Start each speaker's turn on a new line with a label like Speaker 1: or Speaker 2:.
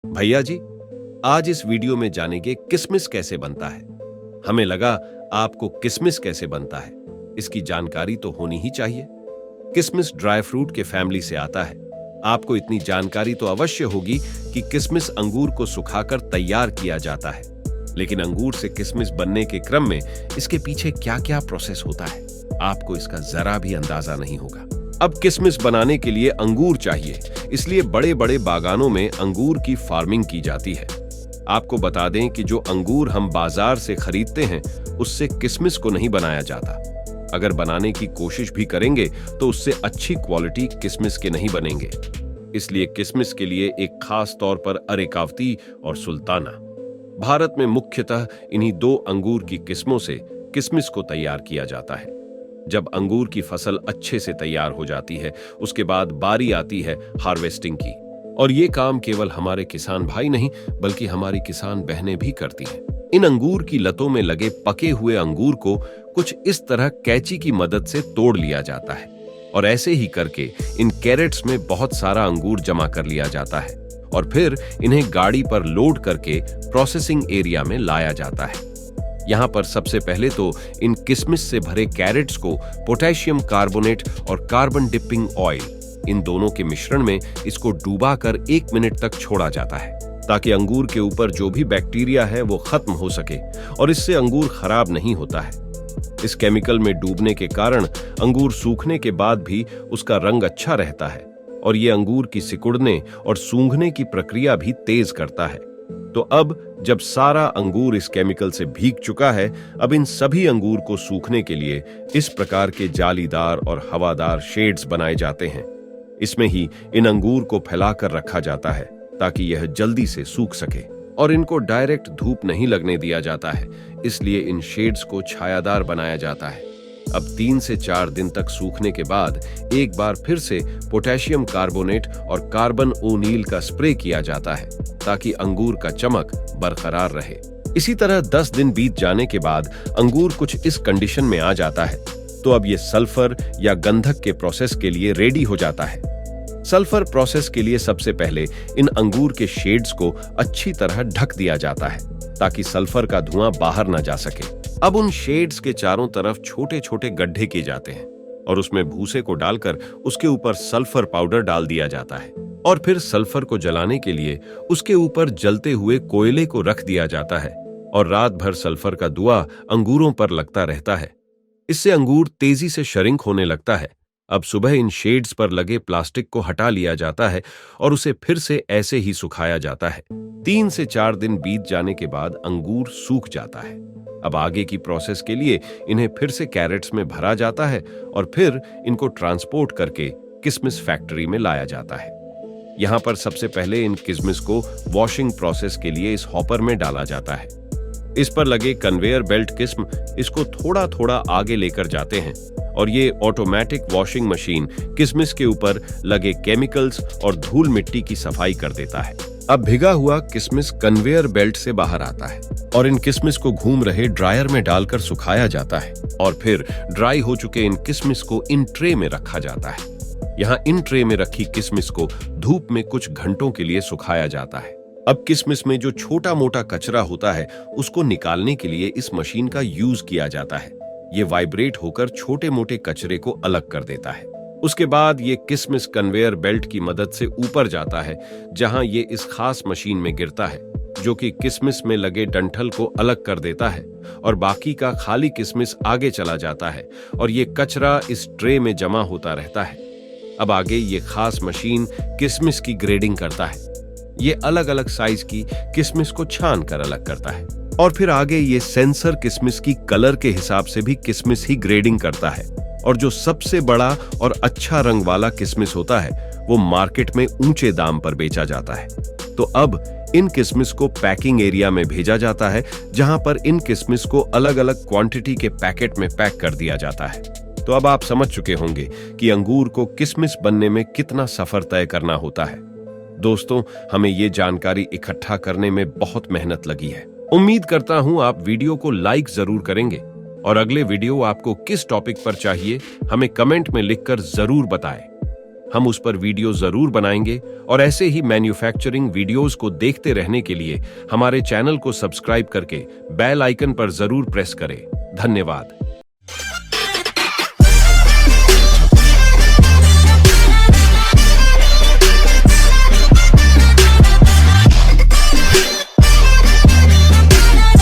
Speaker 1: भैया जी, आज इस वीडियो में जानेंगे किशमिश कैसे बनता है। हमें लगा आपको किशमिश कैसे बनता है इसकी जानकारी तो होनी ही चाहिए। किशमिश ड्राई फ्रूट के फैमिली से आता है। आपको इतनी जानकारी तो अवश्य होगी कि किशमिश अंगूर को सुखाकर तैयार किया जाता है, लेकिन अंगूर से किशमिश बनने के क्रम में इसके पीछे क्या-क्या प्रोसेस होता है, आपको इसका जरा भी अंदाजा नहीं होगा। अब किशमिश बनाने के लिए अंगूर चाहिए, इसलिए बड़े बड़े बागानों में अंगूर की फार्मिंग की जाती है। आपको बता दें कि जो अंगूर हम बाजार से खरीदते हैं उससे किशमिश को नहीं बनाया जाता। अगर बनाने की कोशिश भी करेंगे तो उससे अच्छी क्वालिटी किशमिश के नहीं बनेंगे। इसलिए किशमिश के लिए एक खास तौर पर अरेकावती और सुल्ताना, भारत में मुख्यतः इन्हीं दो अंगूर की किस्मों से किशमिश को तैयार किया जाता है। जब अंगूर की फसल अच्छे से तैयार हो जाती है उसके बाद बारी आती है हार्वेस्टिंग की, और ये काम केवल हमारे किसान भाई नहीं बल्कि हमारी किसान बहनें भी करती हैं। इन अंगूर की लतों में लगे पके हुए अंगूर को कुछ इस तरह कैंची की मदद से तोड़ लिया जाता है और ऐसे ही करके इन कैरेट्स में बहुत सारा अंगूर जमा कर लिया जाता है और फिर इन्हें गाड़ी पर लोड करके प्रोसेसिंग एरिया में लाया जाता है। यहाँ पर सबसे पहले तो इन किशमिश से भरे कैरेट्स को पोटेशियम कार्बोनेट और कार्बन डिपिंग ऑयल, इन दोनों के मिश्रण में इसको डुबाकर 1 मिनट तक छोड़ा जाता है ताकि अंगूर के ऊपर जो भी बैक्टीरिया है वो खत्म हो सके और इससे अंगूर खराब नहीं होता है। इस केमिकल में डूबने के कारण अंगूर सूखने के बाद भी उसका रंग अच्छा रहता है और ये अंगूर की सिकुड़ने और सूंघने की प्रक्रिया भी तेज करता है। तो अब जब सारा अंगूर इस केमिकल से भीग चुका है, अब इन सभी अंगूर को सूखने के लिए इस प्रकार के जालीदार और हवादार शेड्स बनाए जाते हैं। इसमें ही इन अंगूर को फैलाकर रखा जाता है ताकि यह जल्दी से सूख सके, और इनको डायरेक्ट धूप नहीं लगने दिया जाता है, इसलिए इन शेड्स को छायादार बनाया जाता है। अब 3 से 4 दिन तक सूखने के बाद एक बार फिर से पोटेशियम कार्बोनेट और कार्बन ओनील का स्प्रे किया जाता है ताकि अंगूर का चमक बरकरार रहे। इसी तरह 10 दिन बीत जाने के बाद अंगूर कुछ इस कंडीशन में आ जाता है, तो अब ये सल्फर या गंधक के प्रोसेस के लिए रेडी हो जाता है। सल्फर प्रोसेस के लिए सबसे पहले इन अंगूर के शेड्स को अच्छी तरह ढक दिया जाता है ताकि सल्फर का धुआं बाहर न जा सके। अब उन शेड्स के चारों तरफ छोटे छोटे गड्ढे किए जाते हैं और उसमें भूसे को डालकर उसके ऊपर सल्फर पाउडर डाल दिया जाता है और फिर सल्फर को जलाने के लिए उसके ऊपर जलते हुए कोयले को रख दिया जाता है और रात भर सल्फर का धुआं अंगूरों पर लगता रहता है। इससे अंगूर तेजी से श्रिंक होने लगता है। अब सुबह इन शेड्स पर लगे प्लास्टिक को हटा लिया जाता है और उसे फिर से ऐसे ही सुखाया जाता है। 3 से 4 दिन बीत जाने के बाद अंगूर सूख जाता है। अब आगे की प्रोसेस के लिए इन्हें फिर से कैरेट्स में भरा जाता है और फिर इनको ट्रांसपोर्ट करके किशमिश फैक्ट्री में लाया जाता है। यहाँ पर सबसे पहले इन किशमिश को वॉशिंग प्रोसेस के लिए इस हॉपर में डाला जाता है। इस पर लगे कन्वेयर बेल्ट किस्म इसको थोड़ा थोड़ा आगे लेकर जाते हैं और ये ऑटोमेटिक वॉशिंग मशीन किशमिश के ऊपर लगे केमिकल्स और धूल मिट्टी की सफाई कर देता है। अब भिगा हुआ किशमिश कन्वेयर बेल्ट से बाहर आता है और इन किशमिश को घूम रहे ड्रायर में डालकर सुखाया जाता है और फिर ड्राई हो चुके इन किशमिश को इन ट्रे में रखा जाता है। यहाँ इन ट्रे में रखी किशमिश को धूप में कुछ घंटों के लिए सुखाया जाता है। अब किशमिश में जो छोटा मोटा कचरा होता है उसको निकालने के लिए इस मशीन का यूज किया जाता है। ये वाइब्रेट होकर छोटे मोटे कचरे को अलग कर देता है। उसके बाद ये किशमिश कन्वेयर बेल्ट की मदद से ऊपर जाता है जहां ये इस खास मशीन में गिरता है जो कि किशमिश में लगे डंठल को अलग कर देता है और बाकी का खाली किशमिश आगे चला जाता है और ये कचरा इस ट्रे में जमा होता रहता है। अब आगे ये खास मशीन किशमिश की ग्रेडिंग करता है। ये अलग अलग साइज की किशमिश को छान कर अलग करता है और फिर आगे ये सेंसर किशमिश की कलर के हिसाब से भी किशमिश ही ग्रेडिंग करता है और जो सबसे बड़ा और अच्छा रंग वाला किशमिश होता है वो मार्केट में ऊंचे दाम पर बेचा जाता है। तो अब इन किशमिश को पैकिंग एरिया में भेजा जाता है जहां पर इन किशमिश को अलग अलग क्वांटिटी के पैकेट में पैक कर दिया जाता है। तो अब आप समझ चुके होंगे कि अंगूर को किशमिश बनने में कितना सफर तय करना होता है। दोस्तों, हमें ये जानकारी इकट्ठा करने में बहुत मेहनत लगी है। उम्मीद करता हूं आप वीडियो को लाइक जरूर करेंगे और अगले वीडियो आपको किस टॉपिक पर चाहिए हमें कमेंट में लिखकर जरूर बताएं। हम उस पर वीडियो जरूर बनाएंगे और ऐसे ही मैन्युफैक्चरिंग वीडियोस को देखते रहने के लिए हमारे चैनल को सब्सक्राइब करके बेल आइकन पर जरूर प्रेस करें। धन्यवाद।